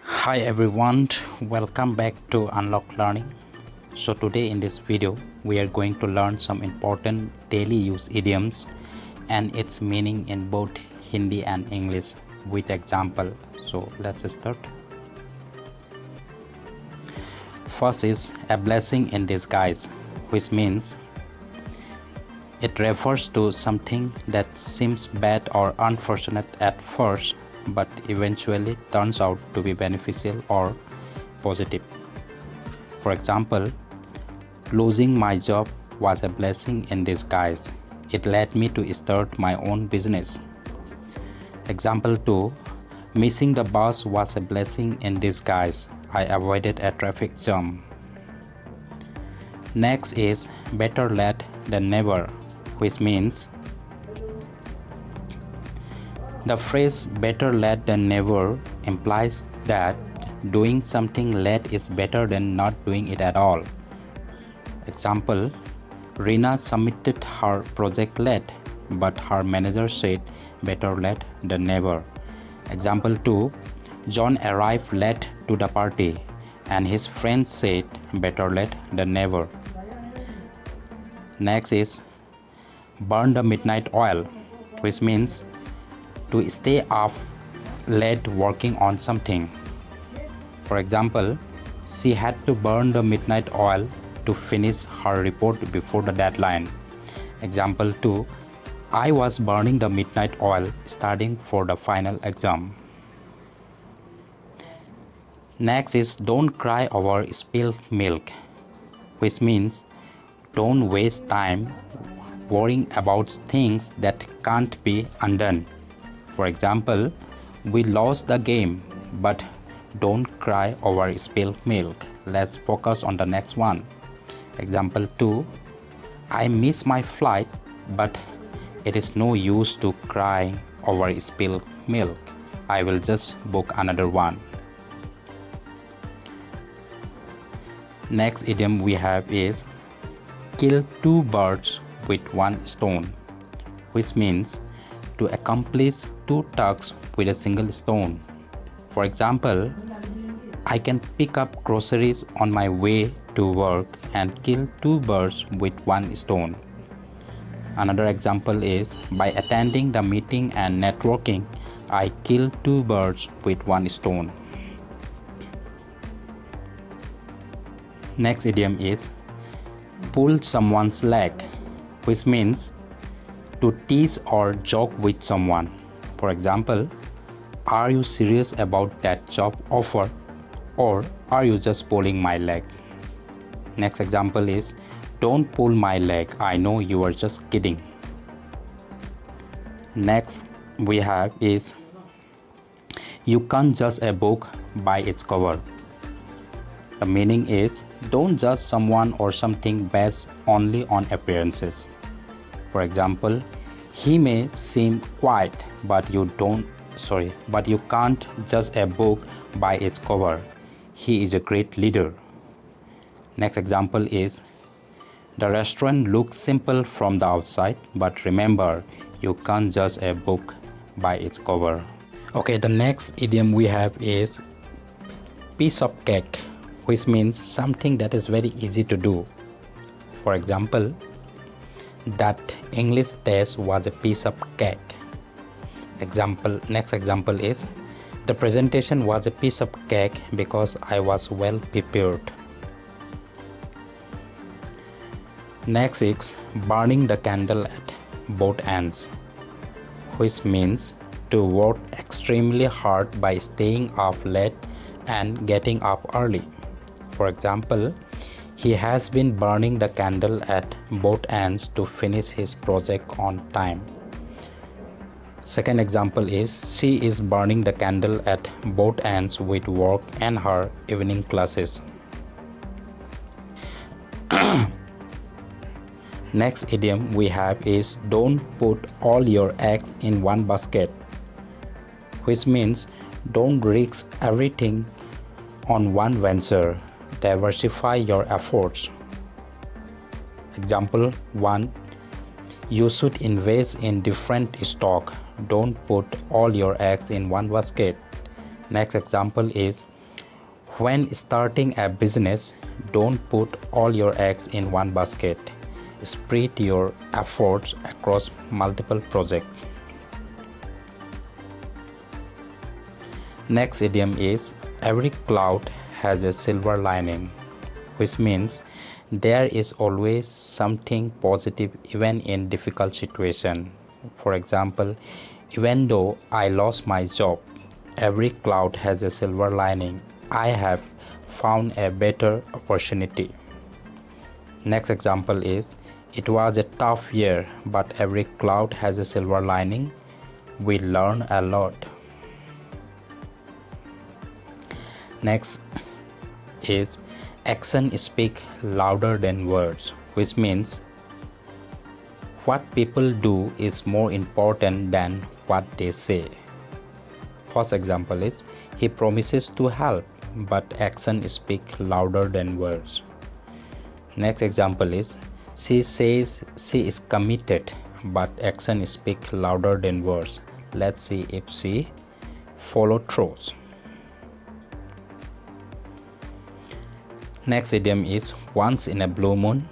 Hi everyone, welcome back to Unlock Learning. So today in this video we are going to learn some important daily use idioms and its meaning in both Hindi and English with example. So let's start. First is a blessing in disguise, which means it refers to something that seems bad or unfortunate at first but eventually turns out to be beneficial or positive. For example, losing my job was a blessing in disguise. It led me to start my own business. Example 2. Missing the bus was a blessing in disguise. I avoided a traffic jam. Next is better late than never, which means the phrase better late than never implies that doing something late is better than not doing it at all. Example, Rina submitted her project late, but her manager said better late than never. Example 2, John arrived late to the party and his friends said better late than never. Next is burn the midnight oil, which means to stay up late working on something. For example, she had to burn the midnight oil to finish her report before the deadline. Example 2, I was burning the midnight oil studying for the final exam. Next is don't cry over spilled milk, which means don't waste time worrying about things that can't be undone. For example, we lost the game, but don't cry over spilled milk. Let's focus on the next one. Example 2, I miss my flight, but it is no use to cry over spilled milk. I will just book another one. Next idiom we have is kill two birds with one stone, which means to accomplish two tasks with a single stone. For example, I can pick up groceries on my way to work and kill two birds with one stone. Another example is by attending the meeting and networking, I kill two birds with one stone. Next idiom is pull someone's leg, which means to tease or joke with someone. For example, are you serious about that job offer or are you just pulling my leg? Next example is don't pull my leg, I know you are just kidding. Next we have is you can't judge a book by its cover. The meaning is don't judge someone or something based only on appearances. For example, he may seem quiet, but you can't judge a book by its cover. He is a great leader. Next example is the restaurant looks simple from the outside, but remember, you can't judge a book by its cover. Okay, the next idiom we have is piece of cake, which means something that is very easy to do. For example, that English test was a piece of cake. Next example is the presentation was a piece of cake because I was well prepared. Next is burning the candle at both ends, which means to work extremely hard by staying up late and getting up early. For example, he has been burning the candle at both ends to finish his project on time. Second example is she is burning the candle at both ends with work and her evening classes. Next idiom we have is don't put all your eggs in one basket, which means don't risk everything on one venture. Diversify your efforts. Example 1, you should invest in different stock. Don't put all your eggs in one basket. Next example is When starting a business, don't put all your eggs in one basket. Spread your efforts across multiple projects. Next idiom is every cloud has a silver lining, which means there is always something positive even in difficult situations. For example, even though I lost my job, every cloud has a silver lining. I have found a better opportunity. Next example is it was a tough year, but every cloud has a silver lining. We learn a lot. Next is action speak louder than words, which means what people do is more important than what they say. First example is he promises to help, but action speak louder than words. Next example is she says she is committed, but action speak louder than words. Let's see if she follow through. Next idiom is once in a blue moon,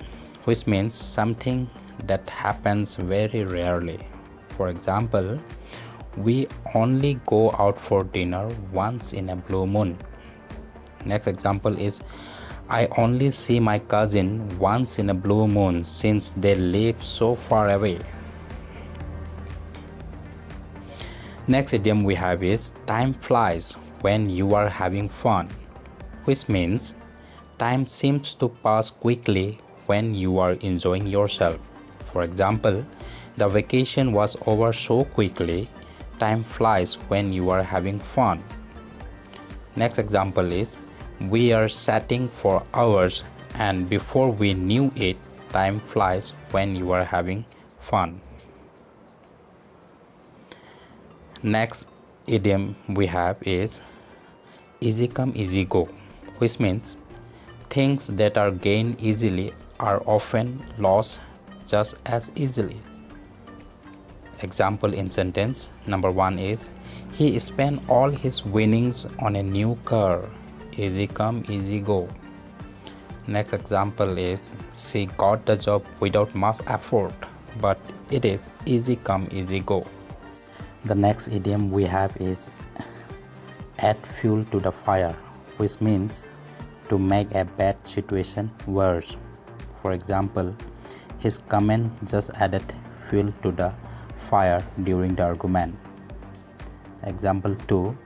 which means something that happens very rarely. For example, we only go out for dinner once in a blue moon. Next example is I only see my cousin once in a blue moon since they live so far away. Next idiom we have is time flies when you are having fun, which means time seems to pass quickly when you are enjoying yourself. For example, the vacation was over so quickly. Time flies when you are having fun. Next example is we are chatting for hours and before we knew it, time flies when you are having fun. Next idiom we have is easy come easy go, which means things that are gained easily are often lost just as easily. Example in sentence number 1 is he spent all his winnings on a new car. Easy come easy go. Next example is she got the job without much effort, but it is easy come easy go. The next idiom we have is add fuel to the fire, which means to make a bad situation worse. For example, his comment just added fuel to the fire during the argument. Example 2,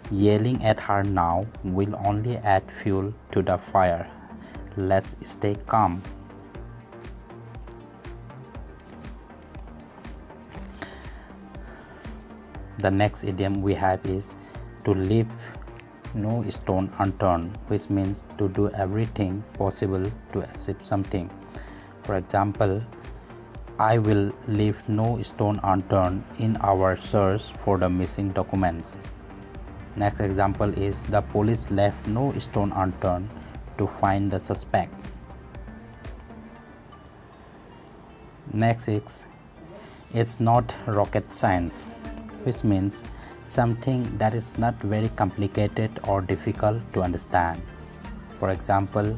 yelling at her now will only add fuel to the fire. Let's stay calm. The next idiom we have is to leave no stone unturned, which means to do everything possible to achieve something. For example, I will leave no stone unturned in our search for the missing documents. Next example is the police left no stone unturned to find the suspect. Next is it's not rocket science, which means something that is not very complicated or difficult to understand. For example,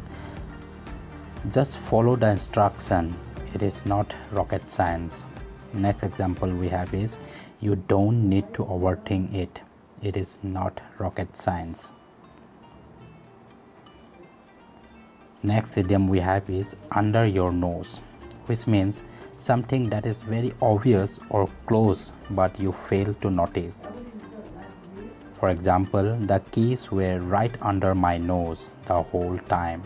just follow the instruction. It is not rocket science. Next example we have is you don't need to overthink it. It is not rocket science. Next idiom we have is under your nose, which means something that is very obvious or close but you fail to notice. For example, the keys were right under my nose the whole time.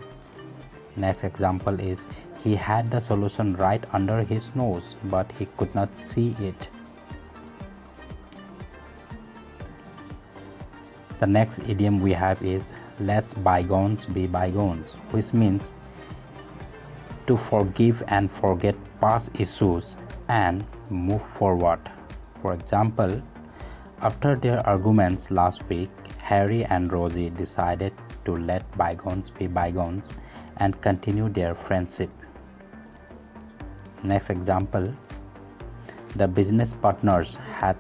Next example is he had the solution right under his nose but he could not see it. The next idiom we have is let bygones be bygones, which means to forgive and forget past issues and move forward. For example, after their arguments last week, Harry and Rosie decided to let bygones be bygones and continue their friendship. Next example, the business partners had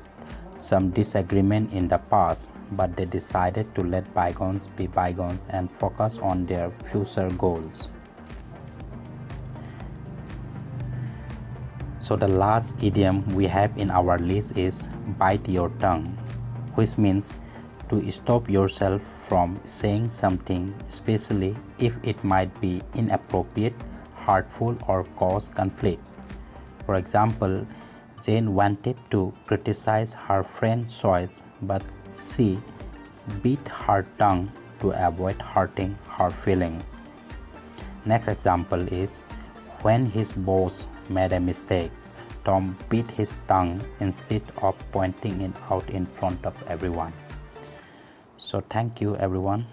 some disagreement in the past, but they decided to let bygones be bygones and focus on their future goals. So the last idiom we have in our list is bite your tongue, which means to stop yourself from saying something, especially if it might be inappropriate, hurtful, or cause conflict. For example, Jane wanted to criticize her friend's choice, but she bit her tongue to avoid hurting her feelings. Next example is when his boss made a mistake, Tom bit his tongue instead of pointing it out in front of everyone. So thank you everyone.